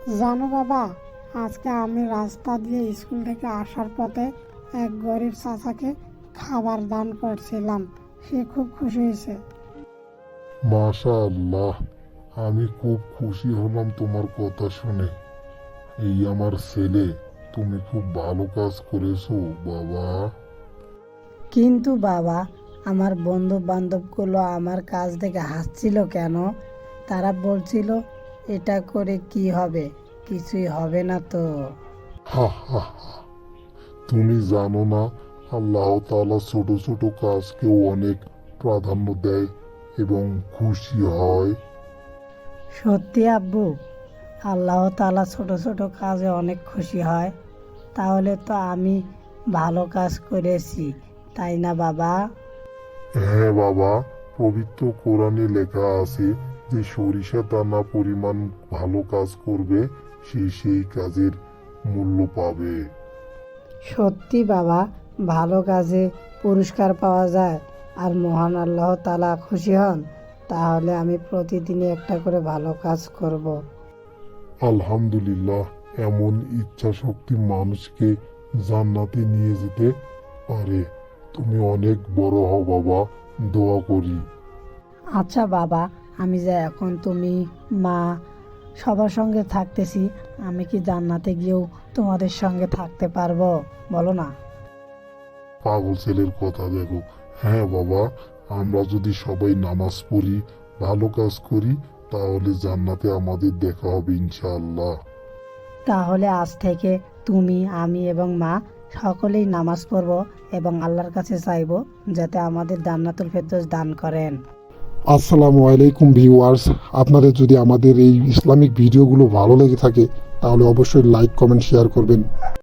জানো বাবা, আজকে আমি রাস্তা দিয়ে স্কুল থেকে আসার পথে এক গরিব চাচাকে খাবার দান করছিলাম। সে খুব খুশি হয়েছে। মাশাআল্লাহ, আমি খুব খুশি হলাম তোমার কথা শুনে। এই আমার ছেলে, তুমি খুব ভালো কাজ করেছো বাবা। কিন্তু বাবা, আমার বন্ধু বান্ধবগুলো আমার কাজ দেখে হাসছিল কেন? তারা বলছিল এটা করে কি হবে, কিছুই হবে না তো। হা হা হা। তুমি জানো না, আল্লাহ তাআলা ছোট ছোট কাজকেও অনেক প্রাধান্য দেয় এবং খুশি হয়। সত্যি আব্বু, আল্লাহ তাআলা ছোট ছোট কাজে অনেক খুশি হয়। তাহলে তো আমি ভালো কাজ করেছি, তাই না বাবা? হ্যাঁ বাবা, পবিত্র কোরআনে লেখা আছে যে সরিষা দানা পরিমাণ ভালো কাজ করবে সে সেই কাজের মূল্য পাবে। সত্যি বাবা, ভালো কাজে পুরস্কার পাওয়া যায় আর মহান আল্লাহ তাআলা খুশি হন। তাহলে আমি প্রতিদিনই একটা করে ভালো কাজ করব। আলহামদুলিল্লাহ, এমন ইচ্ছা শক্তি মানুষকে জান্নাতে নিয়ে যেতে পারে। তুমি অনেক বড় হও বাবা, দোয়া করি। আচ্ছা বাবা, আমি যে এখন তুমি, মা সবার সঙ্গে থাকতেছি, আমি কি জান্নাতে গিয়েও তোমাদের সঙ্গে থাকতে পারবো? বলো না। পাগল ছেলের কথা দেখো। হ্যাঁ বাবা, আমরা যদি সবাই নামাজ পড়ি, ভালো কাজ করি, তাহলে জান্নাতে আমাদের দেখা হবে ইনশাআল্লাহ। তাহলে আজ থেকে তুমি, আমি এবং মা সকলেই নামাজ পড়ব এবং আল্লাহর কাছে চাইবো যাতে আমাদের জান্নাতুল ফেরদৌস দান করেন। আসসালামু আলাইকুম ভিউয়ার্স, আপনাদের যদি আমাদের এই ইসলামিক ভিডিওগুলো ভালো লেগে থাকে তাহলে অবশ্যই লাইক কমেন্ট শেয়ার করবেন।